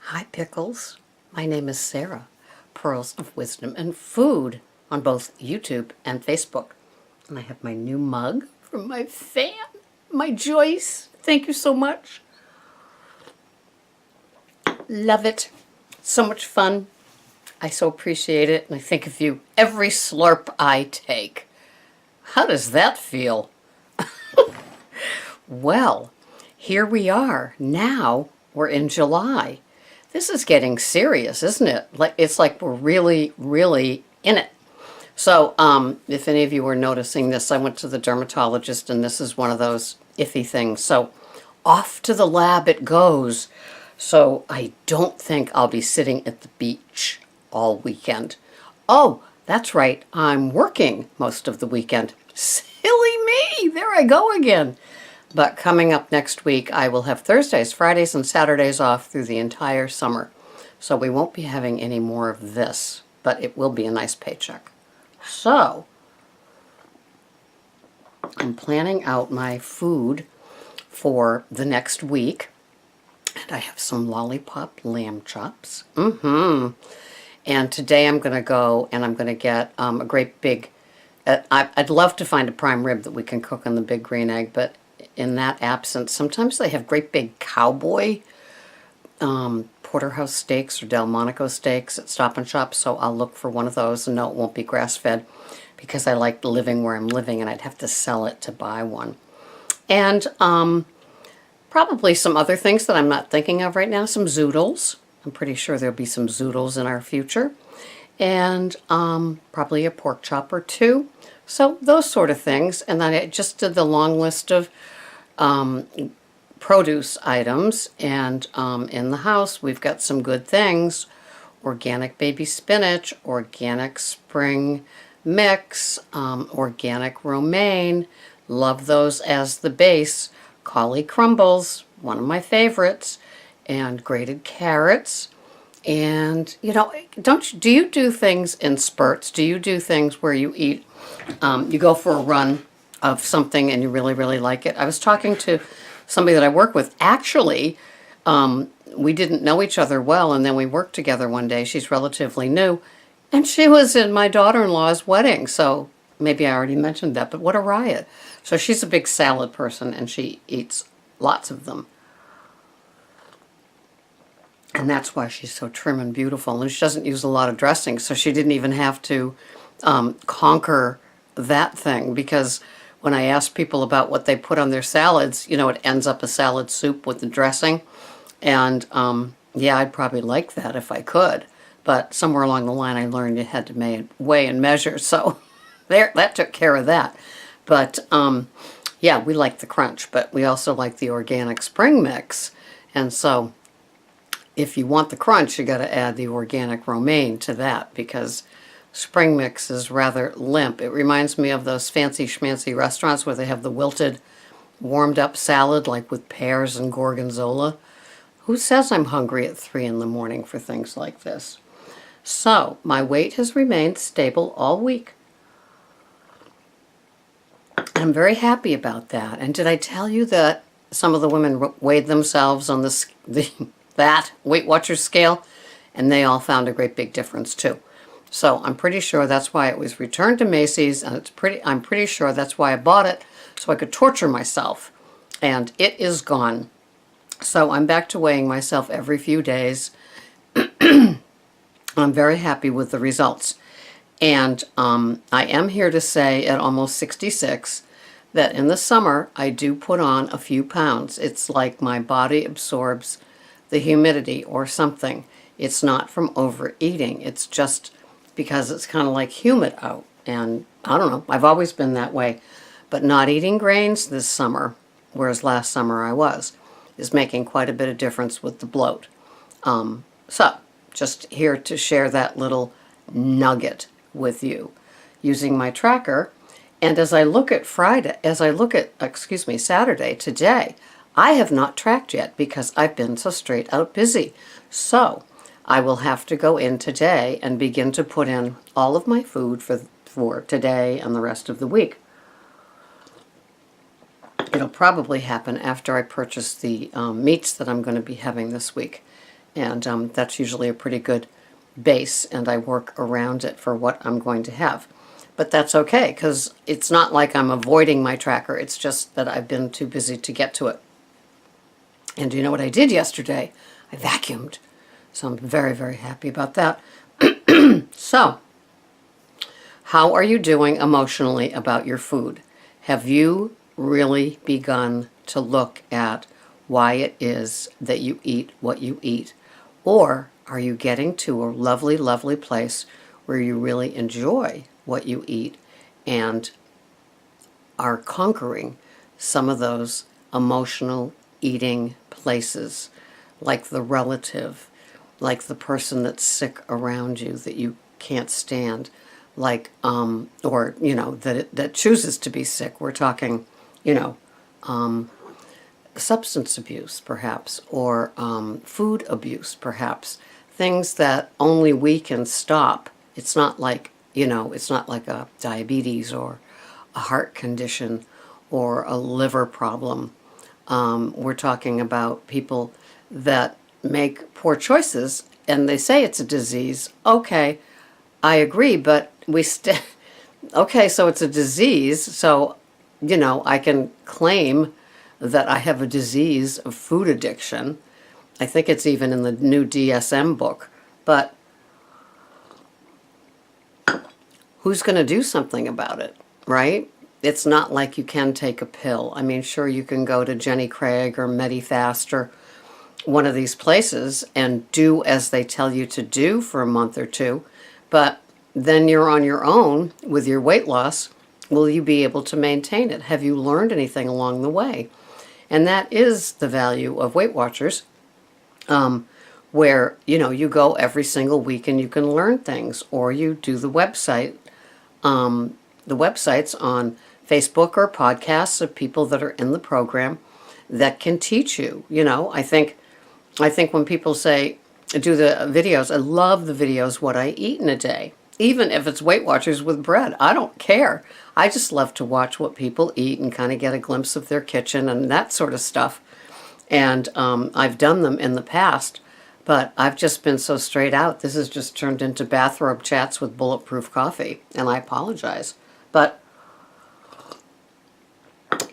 Hi, Pickles. My name is Sarah, Pearls of Wisdom and Food on both YouTube and Facebook. And I have my new mug from my fan, my Joyce. Thank you so much. Love it. So much fun. I so appreciate it. And I think of you every slurp I take. How does that feel? Well, here we are. Now we're in July. This is getting serious, isn't it? It's like we're really, really in it. So, if any of you were noticing this, I went to the dermatologist, and this is one of those iffy things. So, off to the lab it goes. So, I don't think I'll be sitting at the beach all weekend. Oh, that's right. I'm working most of the weekend. Silly me! There I go again. But coming up next week, I will have Thursdays, Fridays, and Saturdays off through the entire summer. So we won't be having any more of this, but it will be a nice paycheck. So I'm planning out my food for the next week. And I have some lollipop lamb chops. And today I'm going to go and I'm going to get a great big, I'd love to find a prime rib that we can cook on the big green egg, but in that absence, sometimes they have great big cowboy porterhouse steaks or Delmonico steaks at Stop and Shop, so I'll look for one of those. And no, it won't be grass-fed because I like living where I'm living and I'd have to sell it to buy one. And probably some other things that I'm not thinking of right now, some zoodles. I'm pretty sure there'll be some zoodles in our future. And probably a pork chop or two. So those sort of things. And then I just did the long list of produce items, and in the house we've got some good things: organic baby spinach, organic spring mix, organic romaine, love those as the base, cauli crumbles, one of my favorites, and grated carrots. And do you do things in spurts? Do you do things where you eat, you go for a run of something and you really, really like it? I was talking to somebody that I work with. Actually, we didn't know each other well, and then we worked together one day. She's relatively new, and she was in my daughter-in-law's wedding, so maybe I already mentioned that, but what a riot. So she's a big salad person, and she eats lots of them. And that's why she's so trim and beautiful. And she doesn't use a lot of dressing, so she didn't even have to conquer that thing, because when I ask people about what they put on their salads, it ends up a salad soup with the dressing. And yeah, I'd probably like that if I could. But somewhere along the line, I learned you had to weigh and measure. So that took care of that. But yeah, we like the crunch, but we also like the organic spring mix. And so if you want the crunch, you got to add the organic romaine to that, because spring mix is rather limp. It reminds me of those fancy schmancy restaurants where they have the wilted, warmed up salad, like with pears and gorgonzola. Who says I'm hungry at 3 in the morning for things like this? So my weight has remained stable all week. I'm very happy about that. And did I tell you that some of the women weighed themselves on that Weight Watchers scale, and they all found a great big difference too? So I'm pretty sure that's why it was returned to Macy's, and I'm pretty sure that's why I bought it, so I could torture myself. And it is gone. So I'm back to weighing myself every few days. I'm very happy with the results. And I am here to say at almost 66 that in the summer I do put on a few pounds. It's like my body absorbs the humidity or something. It's not from overeating. It's just because it's kind of like humid out. And I don't know, I've always been that way. But not eating grains this summer, whereas last summer I was, is making quite a bit of difference with the bloat. So just here to share that little nugget with you using my tracker. And as I look at Saturday today, I have not tracked yet because I've been so straight out busy. So I will have to go in today and begin to put in all of my food for today and the rest of the week. It'll probably happen after I purchase the meats that I'm going to be having this week. And that's usually a pretty good base, and I work around it for what I'm going to have. But that's okay, because it's not like I'm avoiding my tracker. It's just that I've been too busy to get to it. And do you know what I did yesterday? I vacuumed. So I'm very, very happy about that. So, how are you doing emotionally about your food? Have you really begun to look at why it is that you eat what you eat? Or are you getting to a lovely, lovely place where you really enjoy what you eat and are conquering some of those emotional eating places, like the relative, like the person that's sick around you that you can't stand, like, or, that chooses to be sick. We're talking, substance abuse, perhaps, or food abuse, perhaps. Things that only we can stop. It's not like, it's not like a diabetes or a heart condition or a liver problem. We're talking about people that make poor choices and they say it's a disease. Okay, I agree, but okay, so it's a disease, so, I can claim that I have a disease of food addiction. I think it's even in the new DSM book. But who's going to do something about it, right? It's not like you can take a pill. I mean, sure, you can go to Jenny Craig or Medifast or one of these places and do as they tell you to do for a month or two, but then you're on your own with your weight loss. Will you be able to maintain it? Have you learned anything along the way? And that is the value of Weight Watchers, where, you go every single week and you can learn things, or you do the websites on Facebook or podcasts of people that are in the program that can teach you. I think when people say, do the videos, I love the videos, what I eat in a day. Even if it's Weight Watchers with bread, I don't care. I just love to watch what people eat and kind of get a glimpse of their kitchen and that sort of stuff. And I've done them in the past, but I've just been so straight out. This has just turned into bathrobe chats with bulletproof coffee, and I apologize. But,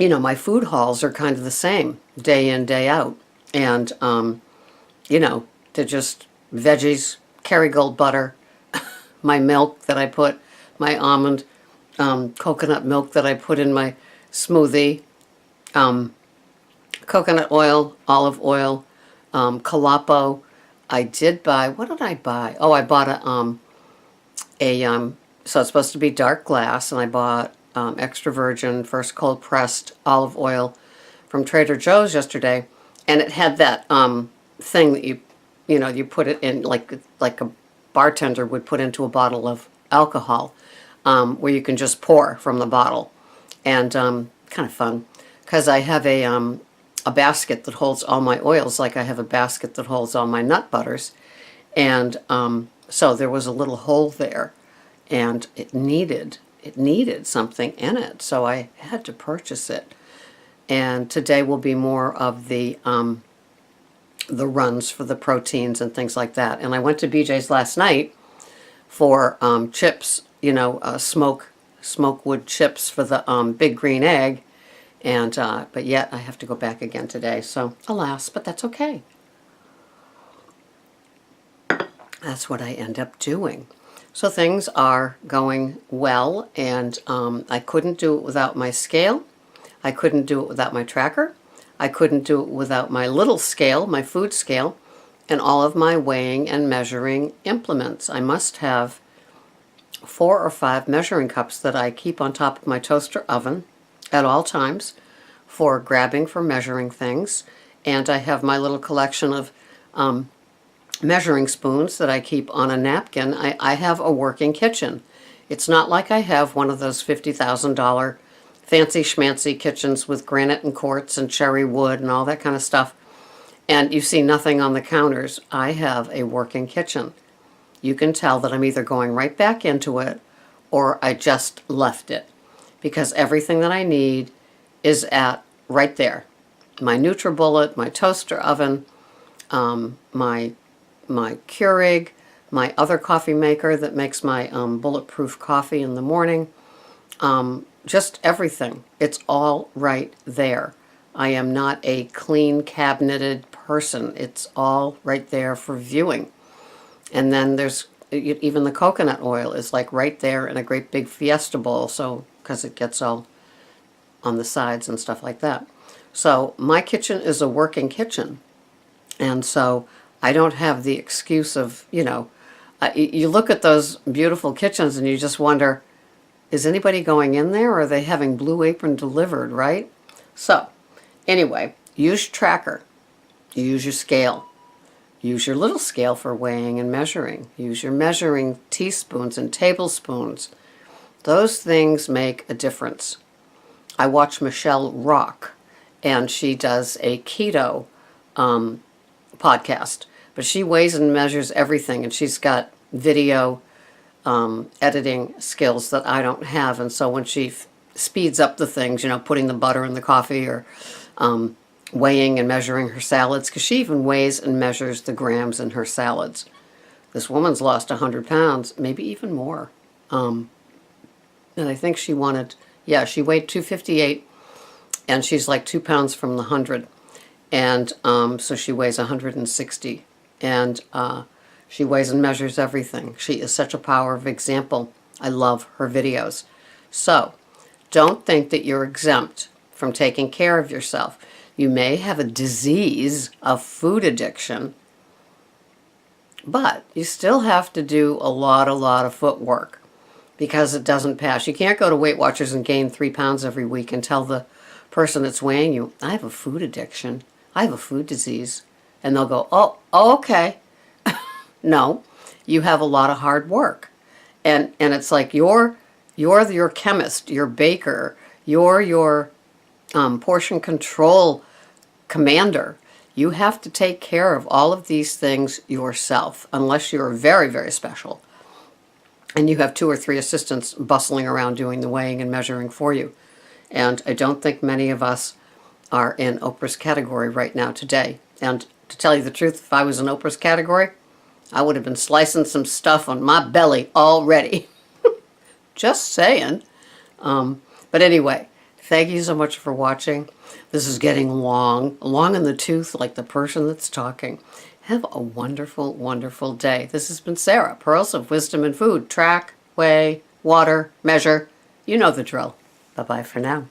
my food hauls are kind of the same, day in, day out. And, they're just veggies, Kerrygold butter, my milk that I put, my almond, coconut milk that I put in my smoothie, coconut oil, olive oil, Calapo. I did buy, what did I buy? Oh, I bought so it's supposed to be dark glass, and I bought extra virgin, first cold pressed olive oil from Trader Joe's yesterday, and it had that thing that you put it in like a bartender would put into a bottle of alcohol, where you can just pour from the bottle, and kind of fun, because I have a basket that holds all my oils, like I have a basket that holds all my nut butters, and so there was a little hole there, and it needed something in it, so I had to purchase it. And today will be more of the runs for the proteins and things like that. And I went to BJ's last night for chips, smoke wood chips for the big green egg, and but yet I have to go back again today. So alas, but that's okay. That's what I end up doing. So things are going well, and I couldn't do it without my scale. I couldn't do it without my tracker. I couldn't do it without my little scale, my food scale, and all of my weighing and measuring implements. I must have 4 or 5 measuring cups that I keep on top of my toaster oven at all times for grabbing, for measuring things. And I have my little collection of measuring spoons that I keep on a napkin. I have a working kitchen. It's not like I have one of those $50,000 fancy schmancy kitchens with granite and quartz and cherry wood and all that kind of stuff, and you see nothing on the counters. I have a working kitchen. You can tell that I'm either going right back into it or I just left it, because everything that I need is at right there. My NutriBullet, my toaster oven, my my Keurig, my other coffee maker that makes my bulletproof coffee in the morning, just everything. It's all right there. I am not a clean cabineted person. It's all right there for viewing. And then there's even the coconut oil is like right there in a great big Fiesta bowl, so because it gets all on the sides and stuff like that. So my kitchen is a working kitchen, and so I don't have the excuse of, you look at those beautiful kitchens and you just wonder, is anybody going in there, or are they having Blue Apron delivered, right? So anyway, use your tracker, use your scale. Use your little scale for weighing and measuring. Use your measuring teaspoons and tablespoons. Those things make a difference. I watch Michelle Rock, and she does a keto podcast, but she weighs and measures everything, and she's got video editing skills that I don't have, and so when she speeds up the things, putting the butter in the coffee, or weighing and measuring her salads, because she even weighs and measures the grams in her salads. This woman's lost 100 pounds, maybe even more. And I think she weighed 258, and she's like 2 pounds from the 100. And so she weighs 160. And she weighs and measures everything. She is such a power of example. I love her videos. So don't think that you're exempt from taking care of yourself. You may have a disease of food addiction, but you still have to do a lot of footwork because it doesn't pass. You can't go to Weight Watchers and gain 3 pounds every week and tell the person that's weighing you, I have a food addiction. I have a food disease. And they'll go, oh okay. No, you have a lot of hard work. And it's like you're your chemist, your baker, you're your portion control commander. You have to take care of all of these things yourself, unless you're very, very special and you have 2 or 3 assistants bustling around doing the weighing and measuring for you. And I don't think many of us are in Oprah's category right now today. And to tell you the truth, if I was in Oprah's category, I would have been slicing some stuff on my belly already. Just saying. But anyway, thank you so much for watching. This is getting long in the tooth, like the person that's talking. Have a wonderful, wonderful day. This has been Sarah, Pearls of Wisdom and Food. Track, weigh, water, measure. You know the drill. Bye-bye for now.